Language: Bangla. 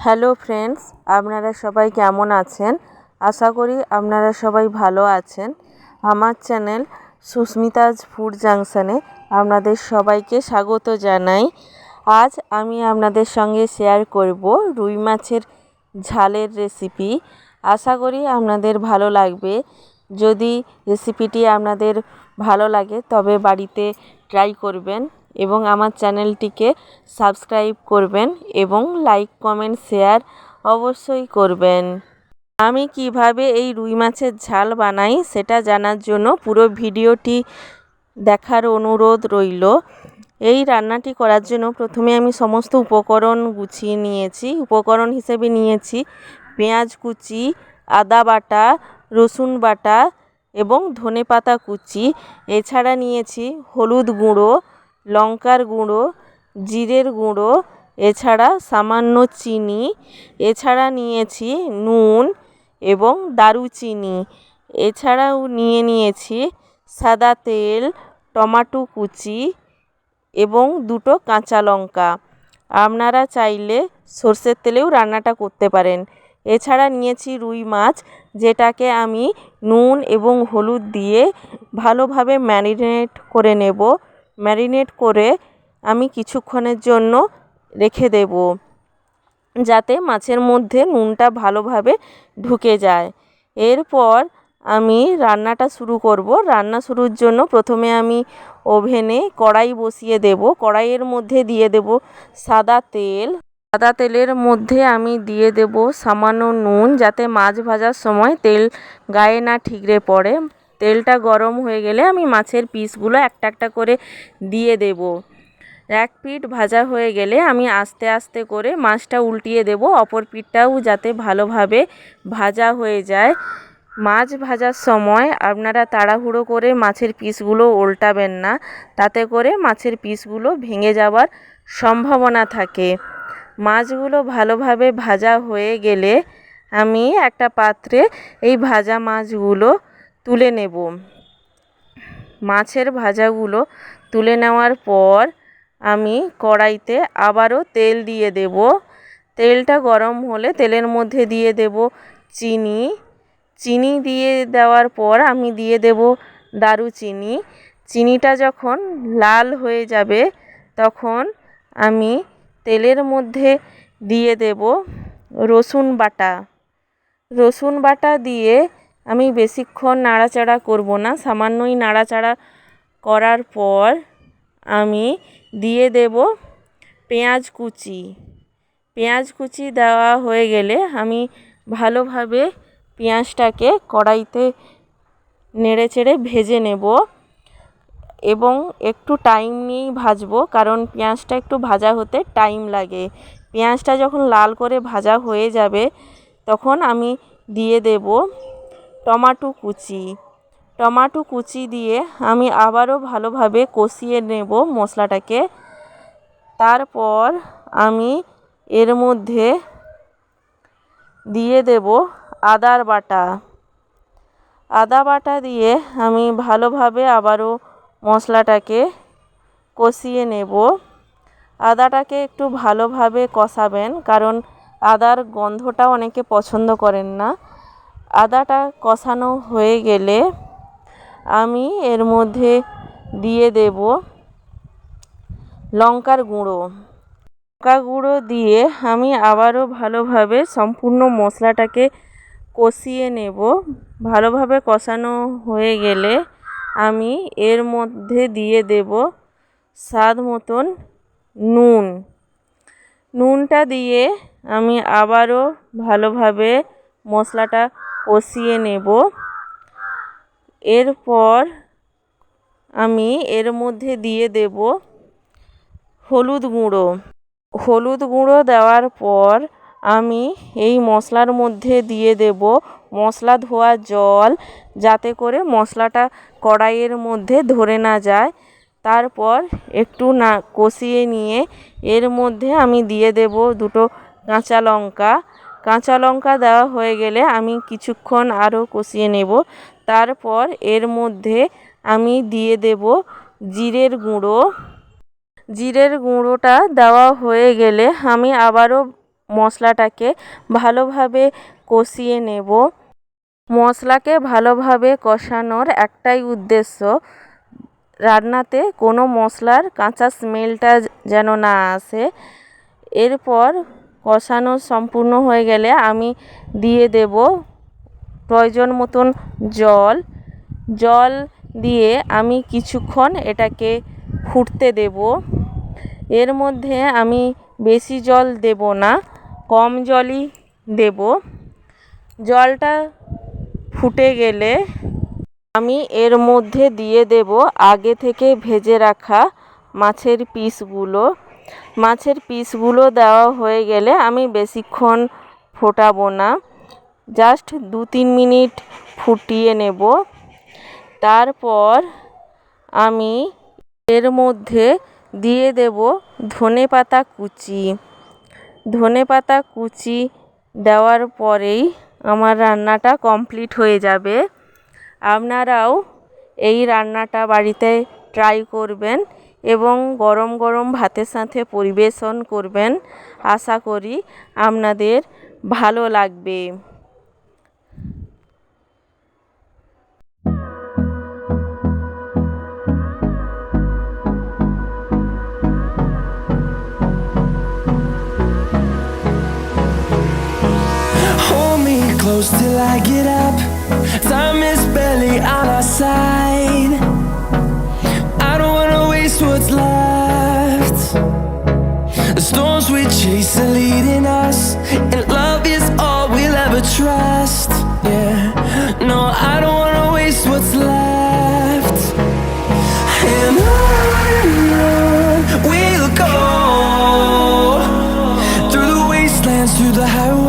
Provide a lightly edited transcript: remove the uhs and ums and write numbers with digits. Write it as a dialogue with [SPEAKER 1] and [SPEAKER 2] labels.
[SPEAKER 1] হ্যালো ফ্রেন্ডস, আপনারা সবাই কেমন আছেন? আশা করি আপনারা সবাই ভালো আছেন। আমার চ্যানেল সুস্মিতাজ ফুড জাংশনে আপনাদের সবাইকে স্বাগত জানাই। আজ আমি আপনাদের সঙ্গে শেয়ার করব রুই মাছের ঝালের রেসিপি। আশা করি আপনাদের ভালো লাগবে। যদি রেসিপিটি আপনাদের ভালো লাগে তবে বাড়িতে ট্রাই করবেন এবং আমার চ্যানেলটিকে সাবস্ক্রাইব করবেন এবং লাইক কমেন্ট শেয়ার অবশ্যই করবেন। আমি কিভাবে এই রুই মাছের ঝাল বানাই সেটা জানার জন্য পুরো ভিডিওটি দেখার অনুরোধ রইল। এই রান্নাটি করার জন্য প্রথমে আমি সমস্ত উপকরণ গুছিয়ে নিয়েছি। উপকরণ হিসেবে নিয়েছি পেঁয়াজ কুচি, আদা বাটা, রসুন বাটা এবং ধনেপাতা কুচি। এছাড়া নিয়েছি হলুদ গুঁড়ো, লঙ্কার গুঁড়ো, জিরের গুঁড়ো, এছাড়া সামান্য চিনি, এছাড়া নিয়েছি নুন এবং দারুচিনি। এছাড়াও নিয়েছি সাদা তেল, টমেটো কুচি এবং 2টো কাঁচা লঙ্কা। আপনারা চাইলে সর্ষের তেলেও রান্নাটা করতে পারেন। এছাড়া নিয়েছি রুই মাছ, যেটাকে আমি নুন এবং হলুদ দিয়ে ভালোভাবে ম্যারিনেট করে নেব। ম্যারিনেট করে আমি কিছুক্ষণের জন্য রেখে দেব, যাতে মাছের মধ্যে নুনটা ভালোভাবে ঢুকে যায়। এরপর আমি রান্নাটা শুরু করব। রান্না শুরুর জন্য প্রথমে আমি ওভেনে কড়াই বসিয়ে দেব। কড়াইয়ের মধ্যে দিয়ে দেব সাদা তেল। সাদা তেলের মধ্যে আমি দিয়ে দেব সামান্য নুন, যাতে মাছ ভাজার সময় তেল গায়ে না ঠিকরে পড়ে। তেলটা গরম হয়ে গেলে আমি মাছের পিসগুলো একটা একটা করে দিয়ে দেব। এক পিঠ ভাজা হয়ে গেলে আমি আস্তে আস্তে করে মাছটা উল্টিয়ে দেব, অপর পিঠটাও যাতে ভালোভাবে ভাজা হয়ে যায়। মাছ ভাজার সময় আপনারা তাড়াহুড়ো করে মাছের পিসগুলো উল্টাবেন না, তাতে করে মাছের পিসগুলো ভেঙে যাওয়ার সম্ভাবনা থাকে। মাছগুলো ভালোভাবে ভাজা হয়ে গেলে আমি একটা পাত্রে এই ভাজা মাছগুলো তুলে নেব। মাছের ভাজাগুলো তুলে নেওয়ার পর আমি কড়াইতে আবারও তেল দিয়ে দেব। তেলটা গরম হলে তেলের মধ্যে দিয়ে দেব চিনি। চিনি দিয়ে দেওয়ার পর আমি দিয়ে দেব দারুচিনি। চিনিটা যখন লাল হয়ে যাবে তখন আমি তেলের মধ্যে দিয়ে দেব রসুন বাটা। রসুন বাটা দিয়ে আমি বেশিক্ষণ নাড়াচাড়া করব না, সামান্যই নাড়াচাড়া করার পর আমি দিয়ে দেব পেঁয়াজ কুচি। পেঁয়াজ কুচি দেওয়া হয়ে গেলে আমি ভালোভাবে পেঁয়াজটাকে কড়াইতে নেড়েচেড়ে ভেজে নেব এবং একটু টাইম নিয়েই ভাজবো, কারণ পেঁয়াজটা একটু ভাজা হতে টাইম লাগে। পেঁয়াজটা যখন লাল করে ভাজা হয়ে যাবে তখন আমি দিয়ে দেব টমেটো কুচি। টমেটো কুচি দিয়ে আমি আবারও ভালোভাবে কষিয়ে নেব মশলাটাকে। তারপর আমি এর মধ্যে দিয়ে দেব আদার বাটা। আদা বাটা দিয়ে আমি ভালোভাবে আবারও মশলাটাকে কষিয়ে নেব। আদাটাকে একটু ভালোভাবে কষাবেন, কারণ আদার গন্ধটা অনেকে পছন্দ করেন না। আদাটা কষানো হয়ে গেলে আমি এর মধ্যে দিয়ে দেব লঙ্কার গুঁড়ো। লঙ্কা গুঁড়ো দিয়ে আমি আবারও ভালোভাবে সম্পূর্ণ মশলাটাকে কষিয়ে নেব। ভালোভাবে কষানো হয়ে গেলে আমি এর মধ্যে দিয়ে দেব স্বাদ মতন নুন। নুনটা দিয়ে আমি আবারও ভালোভাবে মশলাটা কষিয়ে নেব। এরপর আমি এর মধ্যে দিয়ে দেব হলুদ গুঁড়ো। হলুদ গুঁড়ো দেওয়ার পর আমি এই মশলার মধ্যে দিয়ে দেব মশলা ধোয়া জল, যাতে করে মশলাটা কড়াইয়ের মধ্যে ধরে না যায়। তারপর একটু না কষিয়ে নিয়ে এর মধ্যে আমি দিয়ে দেব 2টো কাঁচা লঙ্কা। কাঁচা লঙ্কা দেওয়া হয়ে গেলে আমি কিছুক্ষণ আরও কষিয়ে নেব। তারপর এর মধ্যে আমি দিয়ে দেব জিরের গুঁড়ো। জিরের গুঁড়োটা দেওয়া হয়ে গেলে আমি আবারও মশলাটাকে ভালোভাবে কষিয়ে নেব। মশলাকে ভালোভাবে কষানোর একটাই উদ্দেশ্য, রান্নাতে কোনো মশলার কাঁচা স্মেলটা যেন না আসে। এরপর কষানো সম্পূর্ণ হয়ে গেলে আমি দিয়ে দেব প্রয়োজন মতন জল দিয়ে আমি কিছুক্ষণ এটাকে ফুটতে দেব। এর মধ্যে আমি বেশি জল দেব না, কম জলই দেব। জলটা ফুটে গেলে আমি এর মধ্যে দিয়ে দেব আগে থেকে ভেজে রাখা মাছের পিসগুলো। মাছের পিসগুলো দেওয়া হয়ে গেলে আমি বেশিক্ষণ ফোটাবো না, জাস্ট 2-3 মিনিট ফুটিয়ে নেব। তারপর আমি এর মধ্যে দিয়ে দেব ধনেপাতা কুচি। ধনেপাতা কুচি দেওয়ার পরেই আমার রান্নাটা কমপ্লিট হয়ে যাবে। আপনারাও এই রান্নাটা বাড়িতে ট্রাই করবেন এবং গরম গরম ভাতের সাথে পরিবেশন করবেন। আশা করি আপনাদের ভালো লাগবে।
[SPEAKER 2] Hold me close till I get up. Time is barely on our side. I don't wanna waste what's left. The storms we chase are leading us, and love is all we'll ever trust. Yeah, no, I don't wanna waste what's left. And on we'll go, through the wastelands, through the highways.